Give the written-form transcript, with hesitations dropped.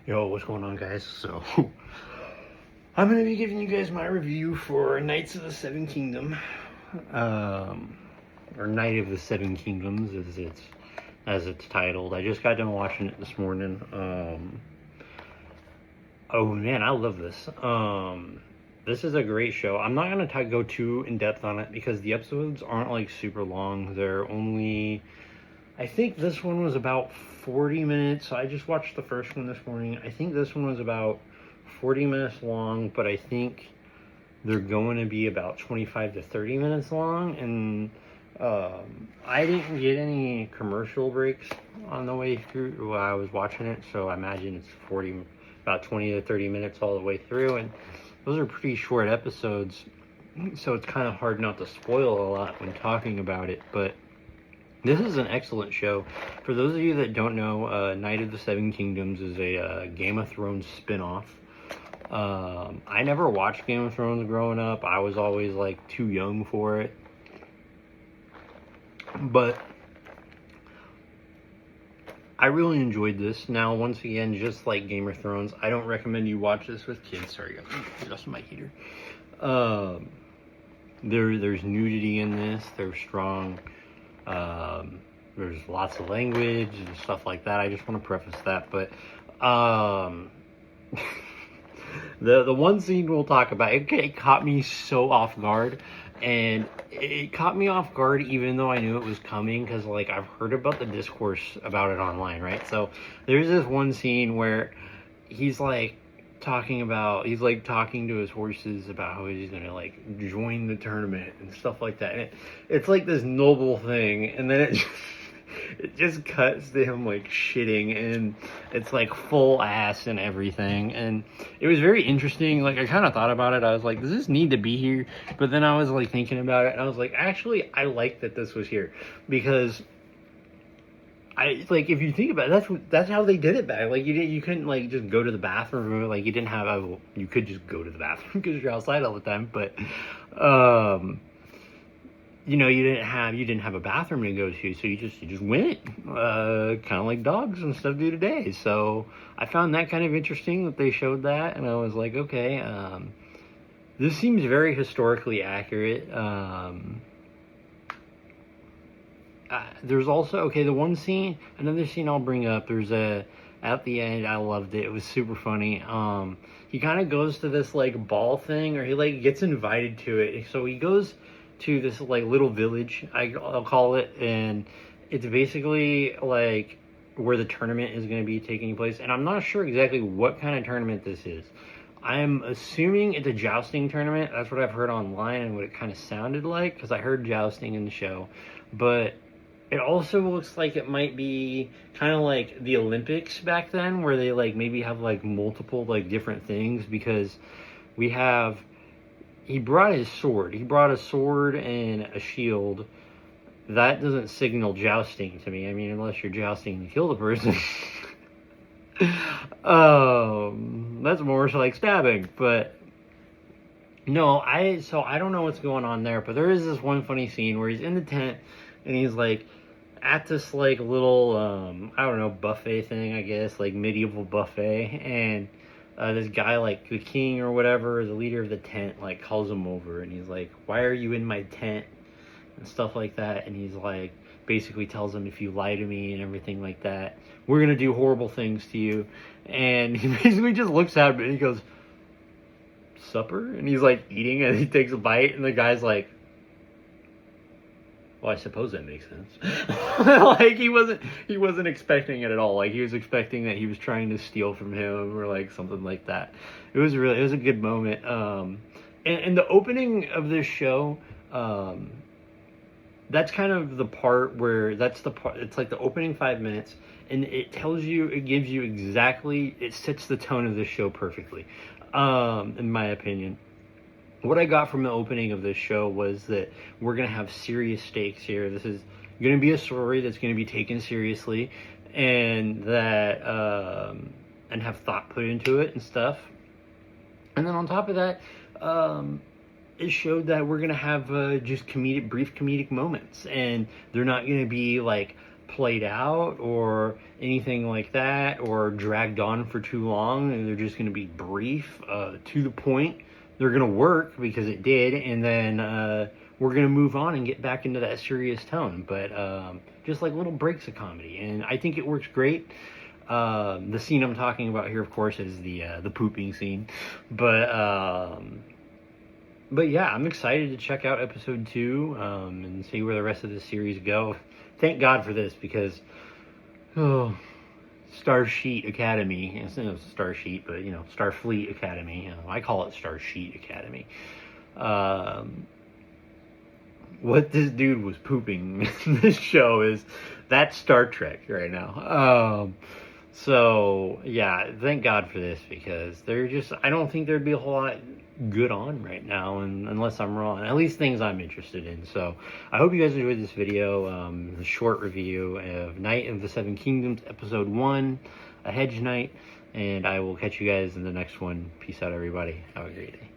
Yo, what's going on, guys? So, I'm going to be giving you guys my review for Knights of the Seven Kingdom, or Knight of the Seven Kingdoms, as it's titled. I just got done watching it this morning. Oh man, I love this. This is a great show. I'm not going to go too in depth on it because the episodes aren't like super long. They're only, I think this one was about 40 minutes. I just watched the first one this morning. I think this one was about 40 minutes long, but I think they're going to be about 25 to 30 minutes long. And I didn't get any commercial breaks on the way through while I was watching it, so I imagine it's about 20 to 30 minutes all the way through. And those are pretty short episodes, so it's kind of hard not to spoil a lot when talking about it. But this is an excellent show. For those of you that don't know, Knight of the Seven Kingdoms is a Game of Thrones spinoff. I never watched Game of Thrones growing up. I was always like too young for it. But I really enjoyed this. Now, once again, just like Game of Thrones, I don't recommend you watch this with kids. Sorry, I adjust my heater. There's nudity in this. There's strong. There's lots of language and stuff like that. I just want to preface that, but the one scene we'll talk about, it caught me so off guard, and it caught me off guard even though I knew it was coming, because like I've heard about the discourse about it online, right? So there's this one scene where he's talking to his horses about how he's gonna like join the tournament and stuff like that, and it's like this noble thing, and then it just cuts to him like shitting, and it's like full ass and everything. And it was very interesting. Like, I kind of thought about it. I was like, does this need to be here? But then I was like thinking about it, and I was like, actually, I like that this was here, because if you think about it, that's how they did it back. Like, you couldn't like just go to the bathroom. Like, you didn't have you could just go to the bathroom because you're outside all the time. But you didn't have a bathroom to go to, so you just went, kind of like dogs and stuff do today. So I found that kind of interesting that they showed that, and I was like, okay, this seems very historically accurate. There's also, another scene I'll bring up. At the end, I loved it. It was super funny. He kind of goes to this like ball thing, or he like gets invited to it. So he goes to this like little village, I'll call it, and it's basically like where the tournament is going to be taking place. And I'm not sure exactly what kind of tournament this is. I'm assuming it's a jousting tournament. That's what I've heard online and what it kind of sounded like, because I heard jousting in the show. But it also looks like it might be kind of like the Olympics back then, where they like maybe have like multiple like different things, because he brought his sword. He brought a sword and a shield. That doesn't signal jousting to me. I mean, unless you're jousting to kill the person. That's more like stabbing. But no, I don't know what's going on there. But there is this one funny scene where he's in the tent and he's like at this like little I don't know, buffet thing, I guess, like medieval buffet, and this guy, like the king or whatever, the leader of the tent, like calls him over, and he's like, why are you in my tent, and stuff like that. And he's like, basically tells him, if you lie to me and everything like that, we're gonna do horrible things to you. And he basically just looks at him and he goes, supper? And he's like eating, and he takes a bite, and the guy's like, well, I suppose that makes sense. Like, he wasn't expecting it at all. Like, he was expecting that he was trying to steal from him, or like something like that. It was a good moment. And the opening of this show, that's kind of the part where it's like the opening 5 minutes, and it gives you exactly, it sets the tone of this show perfectly, in my opinion. What I got from the opening of this show was that we're going to have serious stakes here. This is going to be a story that's going to be taken seriously, and that and have thought put into it and stuff. And then on top of that, it showed that we're going to have just brief comedic moments, and they're not going to be like played out or anything like that, or dragged on for too long, and they're just going to be brief, to the point. They're going to work because it did, and then we're going to move on and get back into that serious tone. But just like little breaks of comedy, and I think it works great. The scene I'm talking about here, of course, is the pooping scene, but yeah, I'm excited to check out episode 2 and see where the rest of the series go. Thank God for this, because Starsheet Academy, instead of Starsheet, but Starfleet Academy. I call it Starsheet Academy. What this dude was pooping in this show that's Star Trek right now. So yeah, thank God for this, because I don't think there'd be a whole lot good on right now, and unless I'm wrong, at least things I'm interested in. So I hope you guys enjoyed this video, the short review of Night of the Seven Kingdoms, episode 1, A Hedge Night, and I will catch you guys in the next one. Peace out, everybody. Have a great day.